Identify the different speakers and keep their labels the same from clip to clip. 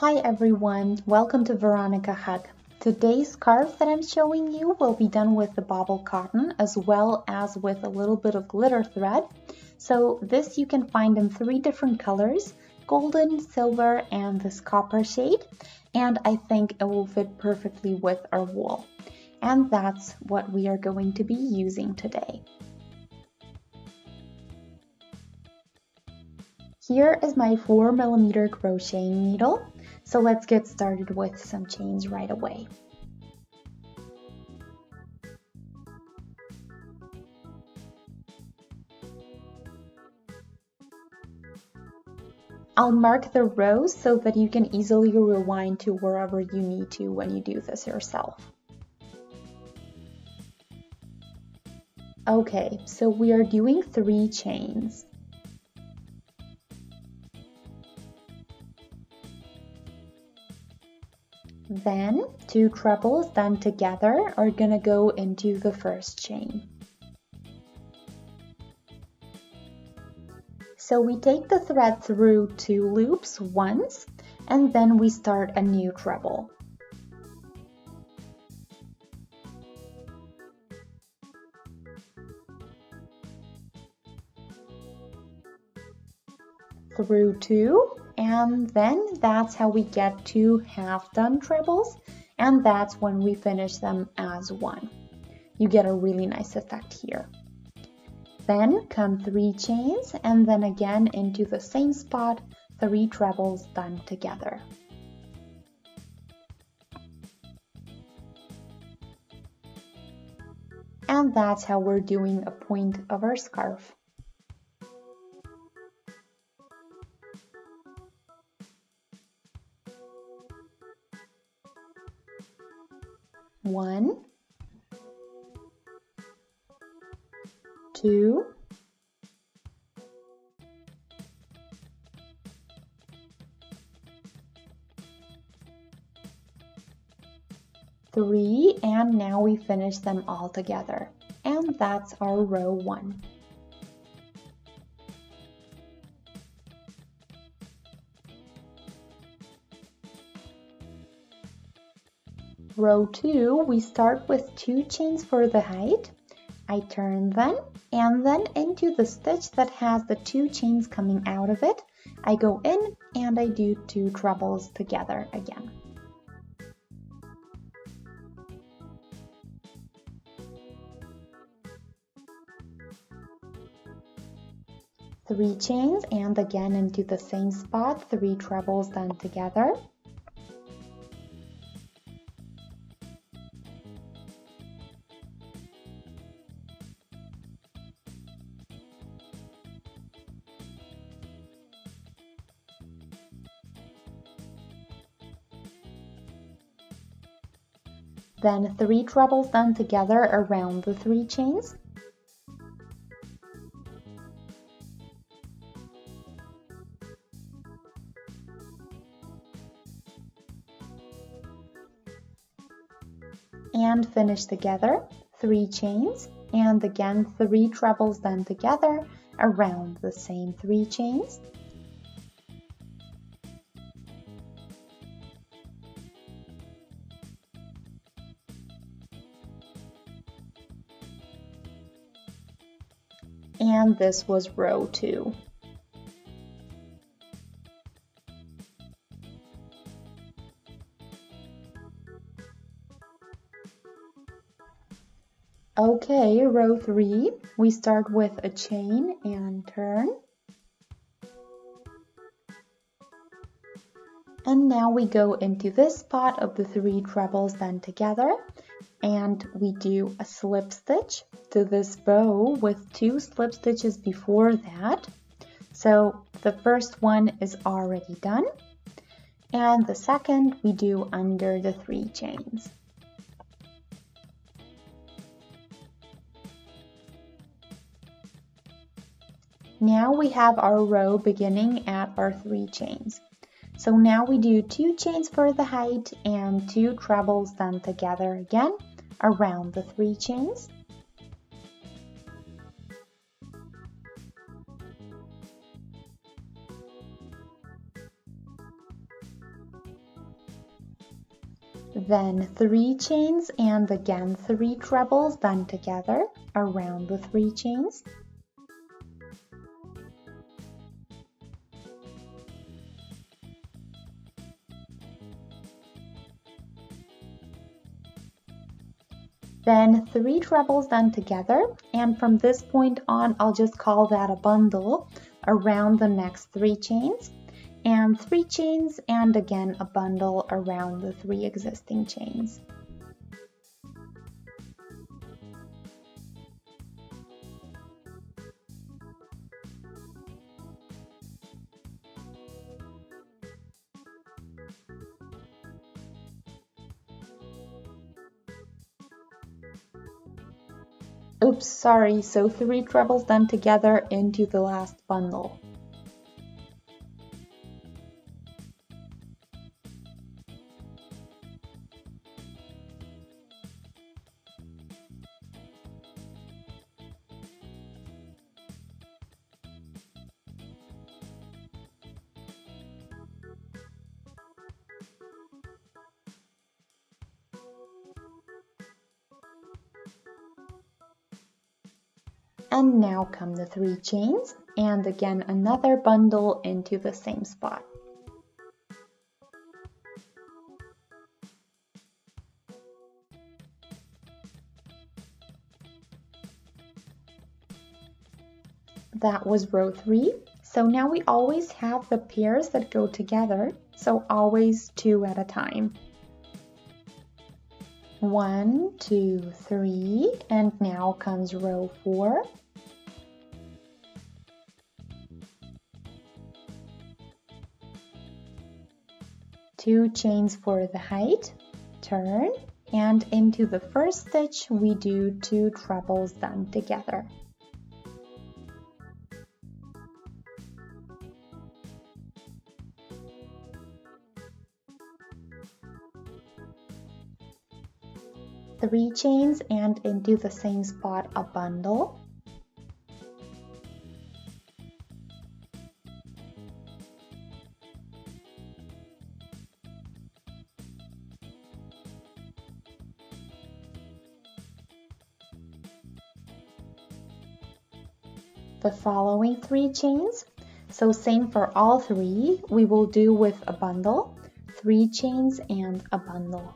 Speaker 1: Hi everyone, welcome to Veronika Hug. Today's scarf that I'm showing you will be done with the bobble cotton as well as with a little bit of glitter thread. So this you can find in 3 different colors, golden, silver, and this copper shade. And I think it will fit perfectly with our wool. And that's what we are going to be using today. Here is my 4mm crocheting needle. So let's get started with some chains right away. I'll mark the rows so that you can easily rewind to wherever you need to when you do this yourself. Okay, so we are doing 3 chains. Then 2 trebles done together are gonna go into the first chain. So we take the thread through 2 loops once, and then we start a new treble. Through 2, and then that's how we get 2 half-done trebles, and that's when we finish them as 1. You get a really nice effect here. Then come 3 chains, and then again into the same spot, 3 trebles done together. And that's how we're doing a point of our scarf. One, 2, 3, and now we finish them all together. And that's our row 1. Row 2, we start with 2 chains for the height. I turn them, and then into the stitch that has the 2 chains coming out of it, I go in and I do 2 trebles together again. Three chains, and again into the same spot, 3 trebles done together. Then 3 trebles done together around the 3 chains. And finish together, 3 chains, and again 3 trebles done together around the same 3 chains. And this was row 2. Okay, row 3, we start with a chain and turn. And now we go into this spot of the 3 trebles done together, and we do a slip stitch to this bow with 2 slip stitches before that. So the first one is already done, and the second we do under the 3 chains. Now we have our row beginning at our 3 chains. So now we do 2 chains for the height and 2 trebles done together again around the 3 chains. then 3 chains and again 3 trebles done together around the 3 chains. Then 3 trebles done together, and from this point on I'll just call that a bundle around the next 3 chains, and 3 chains and again a bundle around the 3 existing chains. Oops, sorry, so 3 trebles done together into the last bundle. And now come the 3 chains, and again another bundle into the same spot. That was row 3. So now we always have the pairs that go together, so always 2 at a time. 1, 2, 3, and now comes row 4. Two chains for the height, turn, and into the first stitch we do 2 trebles done together. Three chains and into the same spot a bundle. The following 3 chains, so same for all 3, we will do with a bundle, 3 chains and a bundle.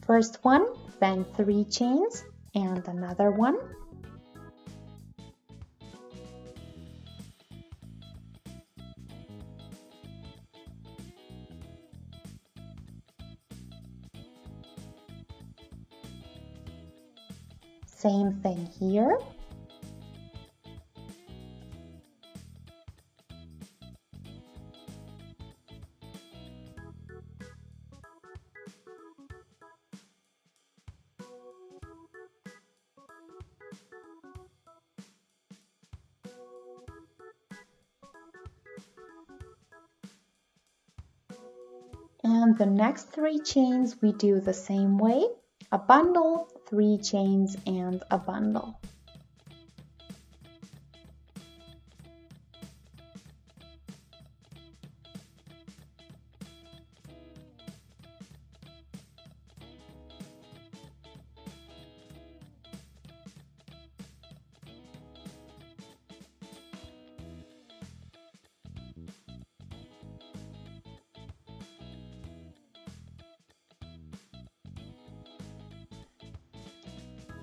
Speaker 1: First one, then 3 chains and another one. Same thing here. And the next 3 chains we do the same way, a bundle, 3 chains and a bundle.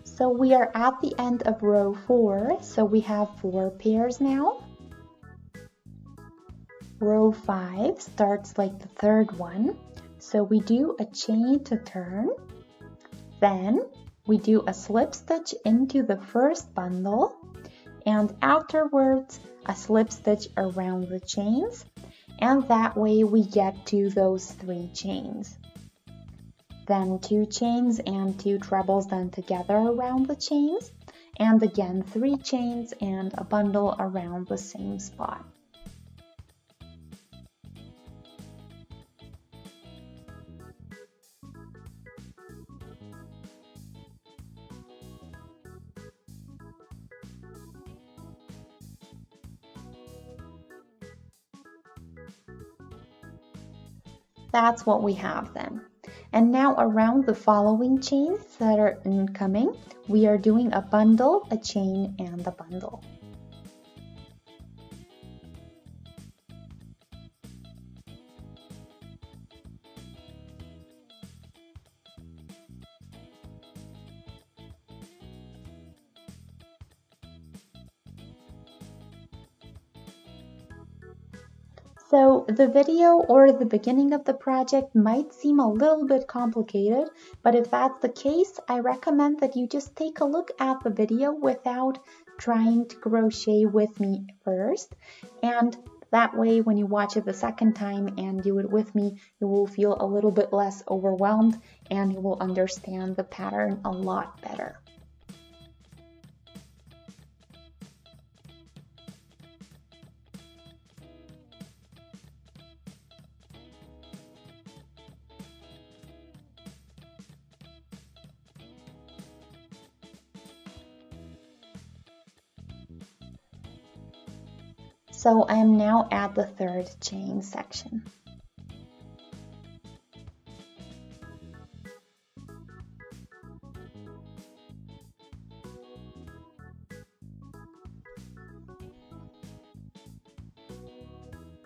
Speaker 1: So we are at the end of row 4, so we have 4 pairs now. Row 5 starts like the third one, so we do a chain to turn, then we do a slip stitch into the first bundle, and afterwards a slip stitch around the chains, and that way we get to those 3 chains. Then 2 chains and 2 trebles done together around the chains, and again 3 chains and a bundle around the same spot. That's what we have then. And now around the following chains that are incoming, we are doing a bundle, a chain, and a bundle. So the video or the beginning of the project might seem a little bit complicated, but if that's the case, I recommend that you just take a look at the video without trying to crochet with me first. And that way, when you watch it the second time and do it with me, you will feel a little bit less overwhelmed and you will understand the pattern a lot better. So I am now at the third chain section.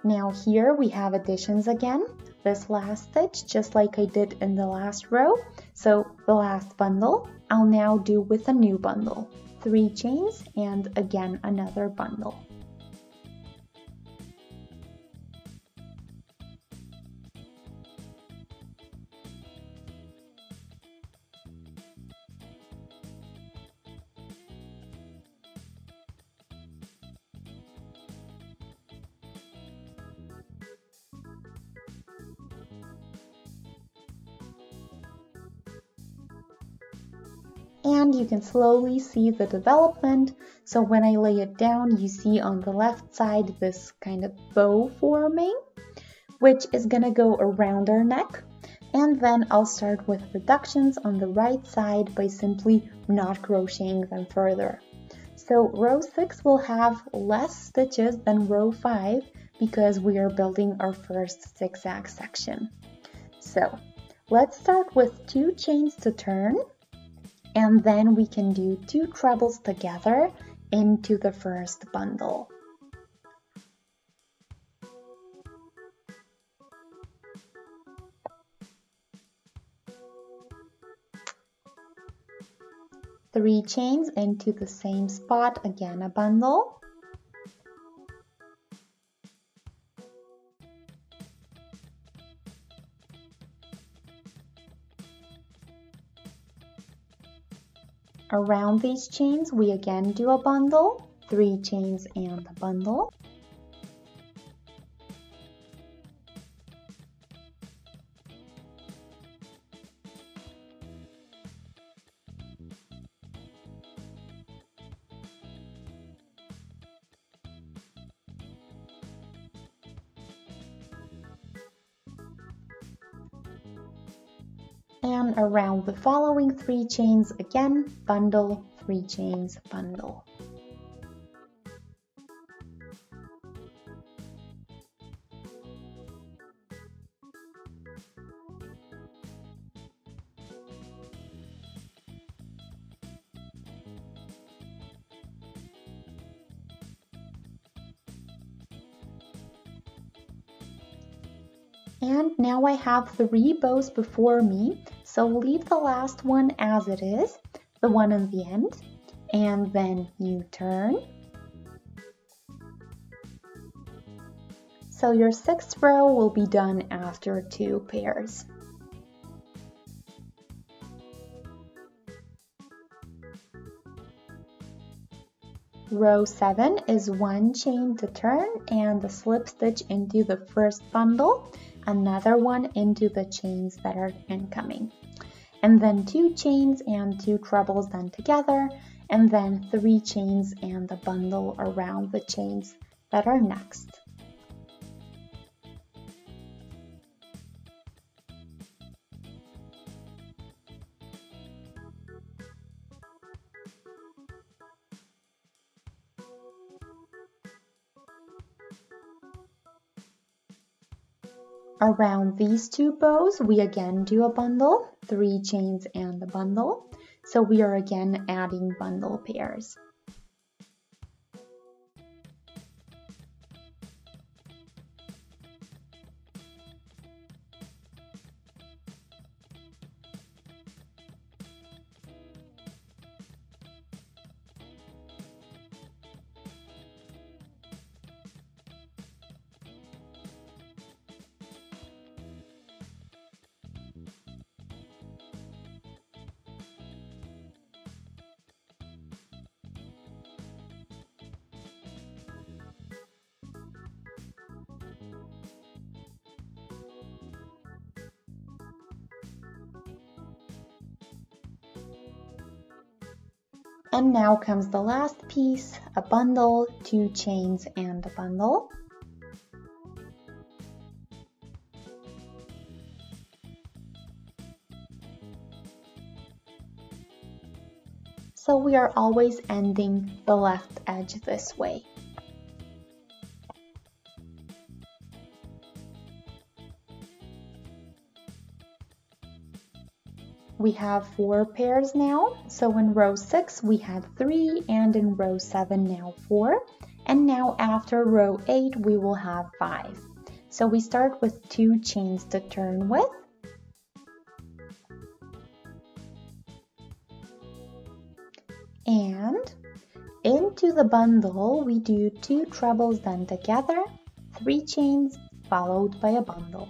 Speaker 1: Now here we have additions again. This last stitch, just like I did in the last row. So the last bundle, I'll now do with a new bundle. 3 chains and again another bundle. And you can slowly see the development. So when I lay it down, you see on the left side this kind of bow forming, which is gonna go around our neck. And then I'll start with reductions on the right side by simply not crocheting them further. So row 6 will have less stitches than row 5 because we are building our first zigzag section. So let's start with 2 chains to turn, and then we can do 2 trebles together into the first bundle. Three chains into the same spot, again a bundle. Around these chains, we again do a bundle, 3 chains and a bundle. And around the following 3 chains, again, bundle, 3 chains, bundle. And now I have 3 bows before me, so leave the last one as it is, the one on the end, and then you turn. So your 6th row will be done after 2 pairs. Row 7 is 1 chain to turn and a slip stitch into the first bundle, another one into the chains that are incoming, and then 2 chains and 2 trebles done together, and then 3 chains and a bundle around the chains that are next. Around these two bows, we again do a bundle, 3 chains and a bundle. So we are again adding bundle pairs. And now comes the last piece, a bundle, 2 chains and a bundle. So we are always ending the left edge this way. We have 4 pairs now, so in row 6 we had 3 and in row 7 now 4, and now after row 8 we will have 5. So we start with 2 chains to turn with, and into the bundle we do 2 trebles done together, 3 chains followed by a bundle.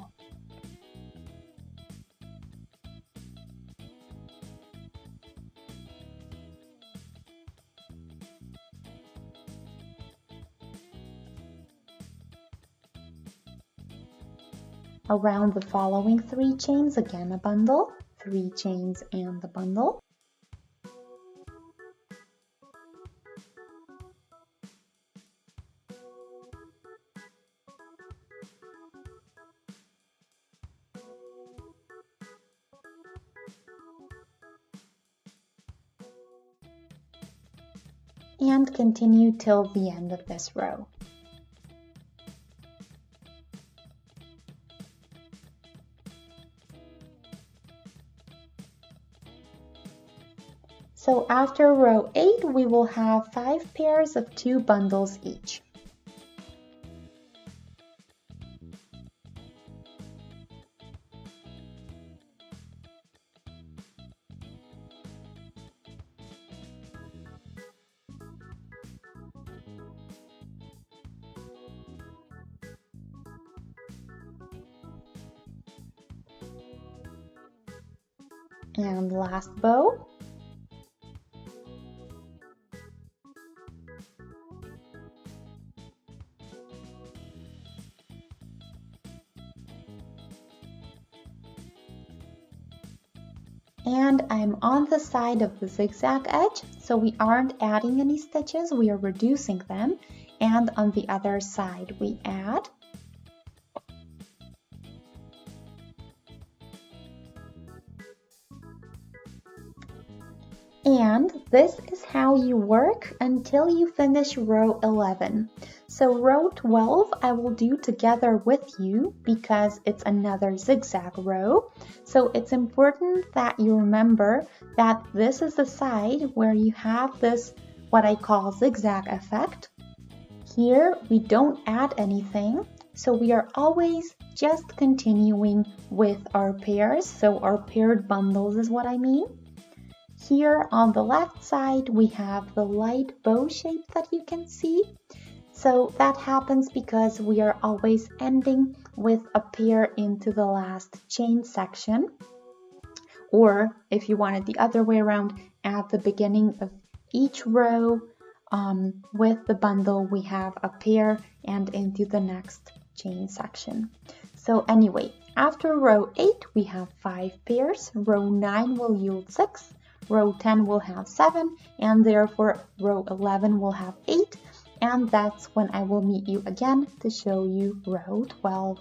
Speaker 1: Around the following 3 chains, again a bundle, 3 chains and the bundle. And continue till the end of this row. So after row 8, we will have 5 pairs of 2 bundles each. And last bow. And I'm on the side of the zigzag edge, so we aren't adding any stitches, we are reducing them. And on the other side we add. And this is how you work until you finish row 11. So row 12 I will do together with you because it's another zigzag row. So it's important that you remember that this is the side where you have this, what I call zigzag effect. Here we don't add anything, so we are always just continuing with our pairs. So our paired bundles is what I mean. Here on the left side, we have the light bow shape that you can see. So that happens because we are always ending with a pair into the last chain section. Or if you want it the other way around, at the beginning of each row with the bundle, we have a pair and into the next chain section. So anyway, after row 8, we have 5 pairs. Row 9 will yield 6. Row 10 will have 7, and therefore row 11 will have 8, and that's when I will meet you again to show you row 12.